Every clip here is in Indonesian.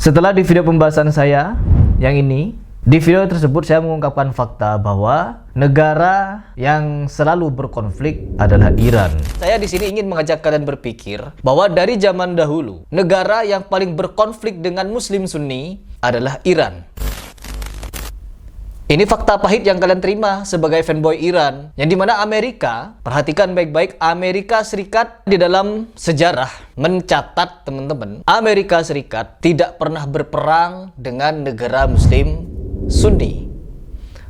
Setelah di video pembahasan saya yang ini, di video tersebut saya mengungkapkan fakta bahwa negara yang selalu berkonflik adalah Iran. Saya di sini ingin mengajak kalian berpikir bahwa dari zaman dahulu, negara yang paling berkonflik dengan Muslim Sunni adalah Iran. Ini fakta pahit yang kalian terima sebagai fanboy Iran, yang dimana Amerika, perhatikan baik-baik, Amerika Serikat di dalam sejarah mencatat, teman-teman, Amerika Serikat tidak pernah berperang dengan negara Muslim Sunni,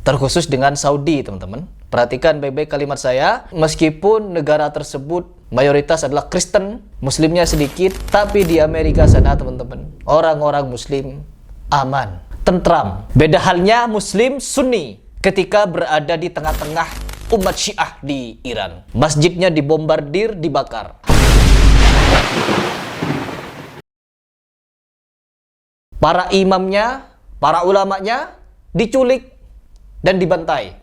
terkhusus dengan Saudi, teman-teman. Perhatikan baik-baik kalimat saya, meskipun negara tersebut mayoritas adalah Kristen, Muslimnya sedikit, tapi di Amerika sana, teman-teman, orang-orang Muslim aman, tentram. Beda halnya Muslim Sunni ketika berada di tengah-tengah umat Syiah di Iran. Masjidnya dibombardir, dibakar. Para imamnya, para ulamanya diculik dan dibantai.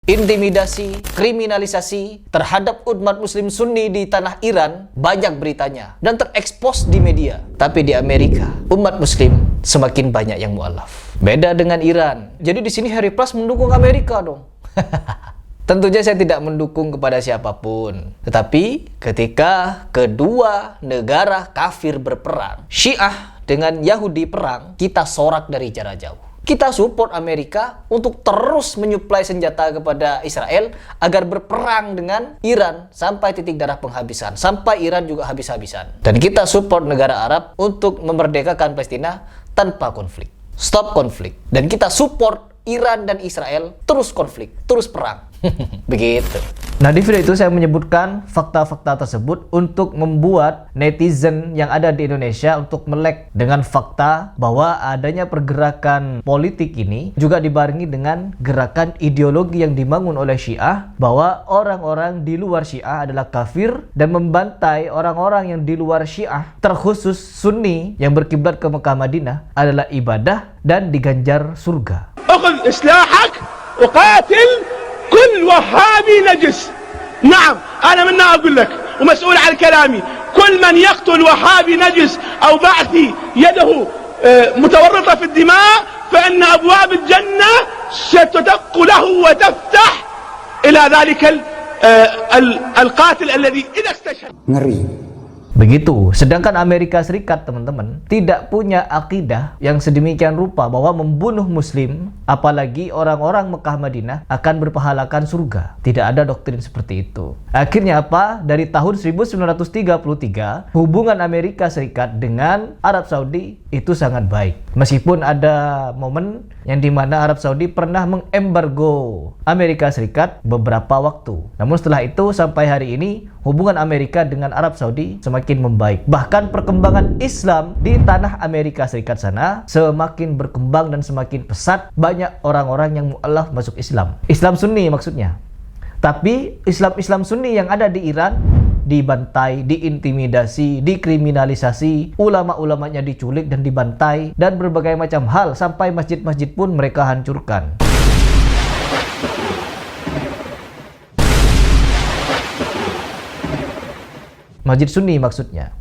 Intimidasi, kriminalisasi terhadap umat Muslim Sunni di tanah Iran banyak beritanya dan terekspos di media. Tapi di Amerika, umat Muslim semakin banyak yang mualaf. Beda dengan Iran. Jadi di sini Harry Plus mendukung Amerika dong. Tentunya saya tidak mendukung kepada siapapun. Tetapi ketika kedua negara kafir berperang, Syiah dengan Yahudi perang, kita sorak dari jarak jauh. Kita support Amerika untuk terus menyuplai senjata kepada Israel agar berperang dengan Iran sampai titik darah penghabisan, sampai Iran juga habis-habisan. Dan kita support negara Arab untuk memerdekakan Palestina tanpa konflik. Stop konflik. Dan kita support Iran dan Israel terus konflik, terus perang. Begitu. Nah, di video itu saya menyebutkan fakta-fakta tersebut untuk membuat netizen yang ada di Indonesia untuk melek dengan fakta bahwa adanya pergerakan politik ini juga dibarengi dengan gerakan ideologi yang dibangun oleh Syiah bahwa orang-orang di luar Syiah adalah kafir dan membantai orang-orang yang di luar Syiah, terkhusus Sunni yang berkiblat ke Mekah Madinah adalah ibadah dan diganjar surga. أخذ إسلاحك وقاتل كل وهابي نجس. نعم أنا منها أقول لك ومسؤول عن كلامي. كل من يقتل وهابي نجس أو بعثي يده متورطة في الدماء فإن أبواب الجنة ستدق له وتفتح إلى ذلك القاتل الذي إذا استشهد. Ngeri. Begitu. Sedangkan Amerika Serikat, teman-teman, tidak punya akidah yang sedemikian rupa bahwa membunuh Muslim, apalagi orang-orang Mekah Madinah, akan berpahalakan surga. Tidak ada doktrin seperti itu. Akhirnya apa? Dari tahun 1933, hubungan Amerika Serikat dengan Arab Saudi itu sangat baik. Meskipun ada momen yang dimana Arab Saudi pernah mengembargo Amerika Serikat beberapa waktu. Namun setelah itu sampai hari ini, hubungan Amerika dengan Arab Saudi semakin membaik. Bahkan perkembangan Islam di tanah Amerika Serikat sana semakin berkembang dan semakin pesat. Banyak orang-orang yang mu'alaf masuk Islam. Islam Sunni maksudnya. Tapi Islam Sunni yang ada di Iran dibantai, diintimidasi, dikriminalisasi, ulama-ulamanya diculik dan dibantai, dan berbagai macam hal, sampai masjid-masjid pun mereka hancurkan. Masjid Sunni maksudnya.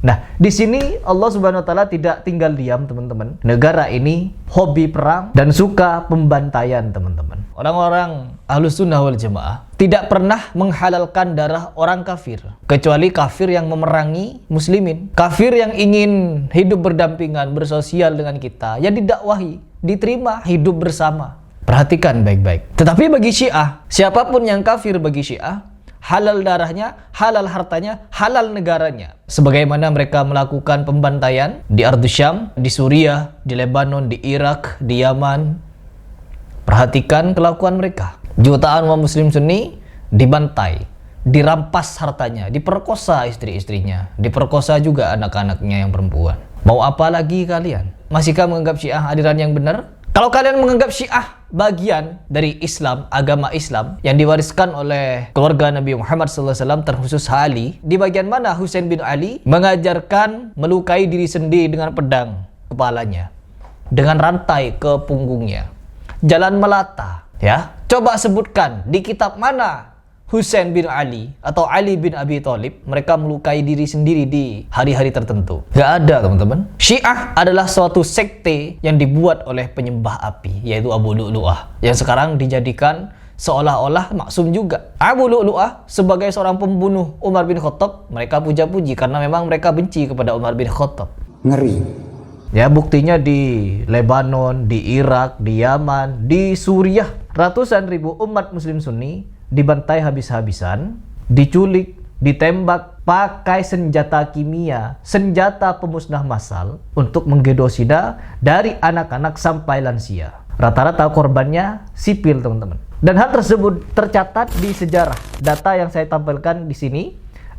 Nah, di sini Allah Subhanahu wa taala tidak tinggal diam, teman-teman. Negara ini hobi perang dan suka pembantaian, teman-teman. Orang-orang Ahlus Sunnah wal Jamaah tidak pernah menghalalkan darah orang kafir, kecuali kafir yang memerangi muslimin. Kafir yang ingin hidup berdampingan, bersosial dengan kita, ya didakwahi, diterima, hidup bersama. Perhatikan baik-baik. Tetapi bagi Syiah, siapapun yang kafir bagi Syiah, halal darahnya, halal hartanya, halal negaranya. Sebagaimana mereka melakukan pembantaian di Ardh Syam, di Suriah, di Lebanon, di Irak, di Yaman. Perhatikan kelakuan mereka. Jutaan umat Muslim Sunni dibantai, dirampas hartanya, diperkosa istri-istrinya, diperkosa juga anak-anaknya yang perempuan. Mau apa lagi kalian? Masihkah menganggap Syiah aliran yang benar? Kalau kalian menganggap Syiah bagian dari Islam, agama Islam yang diwariskan oleh keluarga Nabi Muhammad SAW, terkhusus Ali, di bagian mana Husain bin Ali mengajarkan melukai diri sendiri dengan pedang kepalanya, dengan rantai ke punggungnya, jalan melata, ya? Coba sebutkan di kitab mana Husain bin Ali atau Ali bin Abi Thalib, mereka melukai diri sendiri di hari-hari tertentu. Gak ada, teman-teman. Syiah adalah suatu sekte yang dibuat oleh penyembah api, yaitu Abu Lu'lu'ah, yang sekarang dijadikan seolah-olah maksum juga. Abu Lu'lu'ah sebagai seorang pembunuh Umar bin Khattab, mereka puja-puji karena memang mereka benci kepada Umar bin Khattab. Ngeri. Ya, buktinya di Lebanon, di Irak, di Yaman, di Suriah, ratusan ribu umat muslim Sunni dibantai habis-habisan, diculik, ditembak pakai senjata kimia, senjata pemusnah massal untuk menggenosida dari anak-anak sampai lansia. Rata-rata korbannya sipil, teman-teman. Dan hal tersebut tercatat di sejarah. Data yang saya tampilkan di sini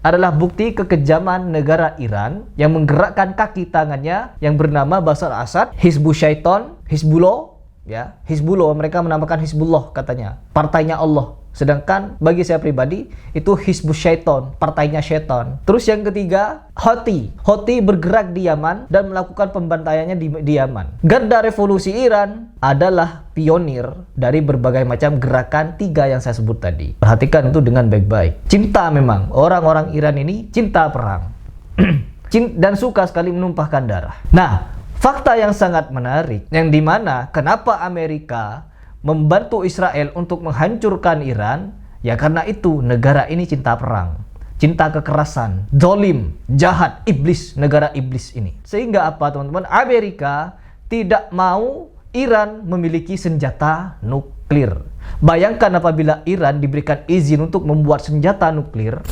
adalah bukti kekejaman negara Iran yang menggerakkan kaki tangannya yang bernama Bashar Assad, Hizbul Syaitan, Hizbullah, ya, Hizbullah, mereka menamakan Hizbullah katanya, partainya Allah. Sedangkan bagi saya pribadi itu Hizbul Syaitan, partainya syaitan. Terus yang ketiga, Houthi. Houthi bergerak di Yaman dan melakukan pembantaiannya di Yaman. Garda Revolusi Iran adalah pionir dari berbagai macam gerakan tiga yang saya sebut tadi. Perhatikan itu dengan baik-baik. Cinta memang, orang-orang Iran ini cinta perang. Dan suka sekali menumpahkan darah. Nah, fakta yang sangat menarik, yang dimana kenapa Amerika membantu Israel untuk menghancurkan Iran, ya karena itu negara ini cinta perang, cinta kekerasan, zalim, jahat, iblis, negara iblis ini. Sehingga apa, teman-teman? Amerika tidak mau Iran memiliki senjata nuklir. Bayangkan apabila Iran diberikan izin untuk membuat senjata nuklir,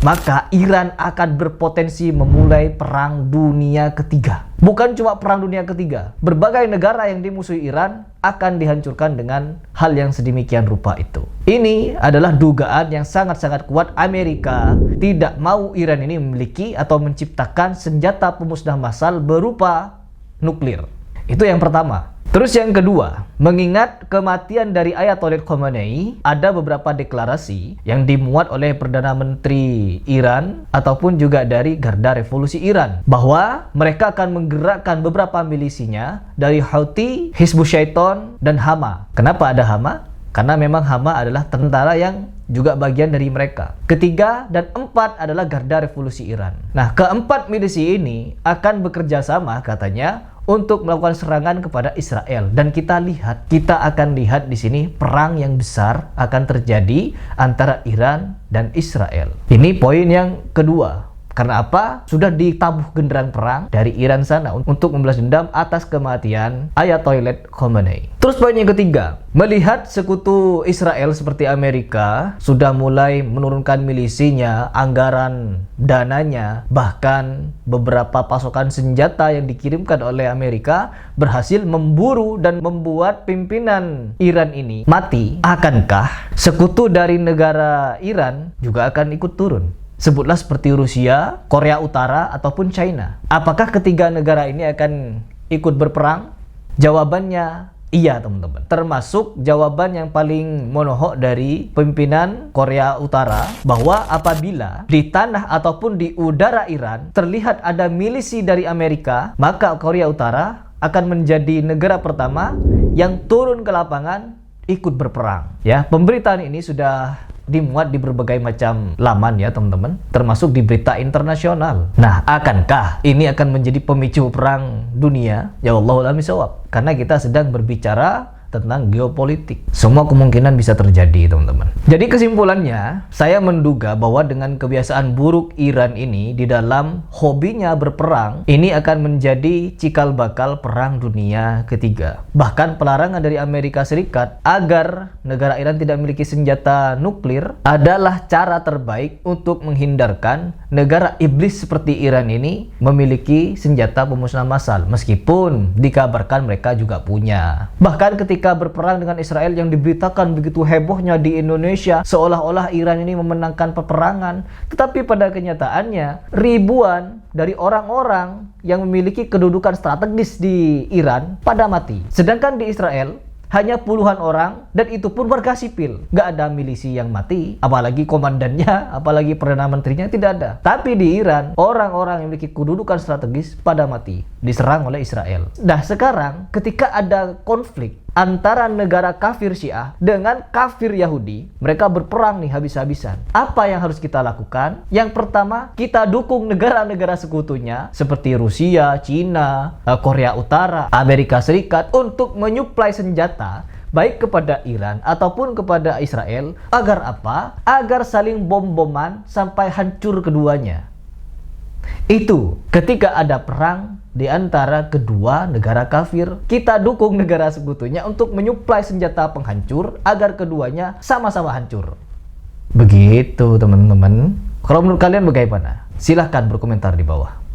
maka Iran akan berpotensi memulai perang dunia ketiga. Bukan cuma perang dunia ketiga, berbagai negara yang dimusuhi Iran akan dihancurkan dengan hal yang sedemikian rupa itu. Ini adalah dugaan yang sangat-sangat kuat. Amerika tidak mau Iran ini memiliki atau menciptakan senjata pemusnah massal berupa nuklir. Itu yang pertama. Terus yang kedua, mengingat kematian dari Ayatollah Khamenei, ada beberapa deklarasi yang dimuat oleh Perdana Menteri Iran ataupun juga dari Garda Revolusi Iran bahwa mereka akan menggerakkan beberapa milisinya dari Houthi, Hizbul Syaitan, dan Hama. Kenapa ada Hama? Karena memang Hama adalah tentara yang juga bagian dari mereka. Ketiga dan empat adalah Garda Revolusi Iran. Nah, keempat milisi ini akan bekerja sama katanya untuk melakukan serangan kepada Israel. Dan kita akan lihat di sini perang yang besar akan terjadi antara Iran dan Israel. Ini poin yang kedua. Karena apa? Sudah ditabuh genderang perang dari Iran sana untuk membalas dendam atas kematian Ayatollah Khamenei. Terus poin yang ketiga, melihat sekutu Israel seperti Amerika sudah mulai menurunkan milisinya, anggaran dananya, bahkan beberapa pasokan senjata yang dikirimkan oleh Amerika berhasil memburu dan membuat pimpinan Iran ini mati. Akankah sekutu dari negara Iran juga akan ikut turun? Sebutlah seperti Rusia, Korea Utara, ataupun China. Apakah ketiga negara ini akan ikut berperang? Jawabannya iya, teman-teman. Termasuk jawaban yang paling monohok dari pimpinan Korea Utara, bahwa apabila di tanah ataupun di udara Iran terlihat ada milisi dari Amerika, maka Korea Utara akan menjadi negara pertama yang turun ke lapangan ikut berperang. Ya, pemberitaan ini sudah dimuat di berbagai macam laman ya, teman-teman, termasuk di berita internasional. Nah, akankah ini akan menjadi pemicu perang dunia? Ya Allahu a'lam bishawab. Karena kita sedang berbicara tentang geopolitik. Semua kemungkinan bisa terjadi, teman-teman. Jadi kesimpulannya, saya menduga bahwa dengan kebiasaan buruk Iran ini di dalam hobinya berperang, ini akan menjadi cikal bakal perang dunia ketiga. Bahkan pelarangan dari Amerika Serikat agar negara Iran tidak memiliki senjata nuklir adalah cara terbaik untuk menghindarkan negara iblis seperti Iran ini memiliki senjata pemusnah massal, meskipun dikabarkan mereka juga punya. Bahkan ketika berperang dengan Israel yang diberitakan begitu hebohnya di Indonesia, seolah-olah Iran ini memenangkan peperangan, tetapi pada kenyataannya ribuan dari orang-orang yang memiliki kedudukan strategis di Iran pada mati. Sedangkan di Israel hanya puluhan orang, dan itu pun warga sipil. Gak ada milisi yang mati, apalagi komandannya, apalagi Perdana Menterinya, tidak ada. Tapi di Iran, orang-orang yang memiliki kedudukan strategis pada mati, diserang oleh Israel. Nah, sekarang ketika ada konflik antara negara kafir Syiah dengan kafir Yahudi. Mereka berperang nih habis-habisan. Apa yang harus kita lakukan? Yang pertama, kita dukung negara-negara sekutunya seperti Rusia, Cina, Korea Utara, Amerika Serikat untuk menyuplai senjata baik kepada Iran ataupun kepada Israel. Agar apa? Agar saling bom-boman sampai hancur keduanya. Itu ketika ada perang di antara kedua negara kafir, kita dukung negara sekutunya untuk menyuplai senjata penghancur agar keduanya sama-sama hancur. Begitu teman-teman. Kalau menurut kalian bagaimana? Silahkan berkomentar di bawah.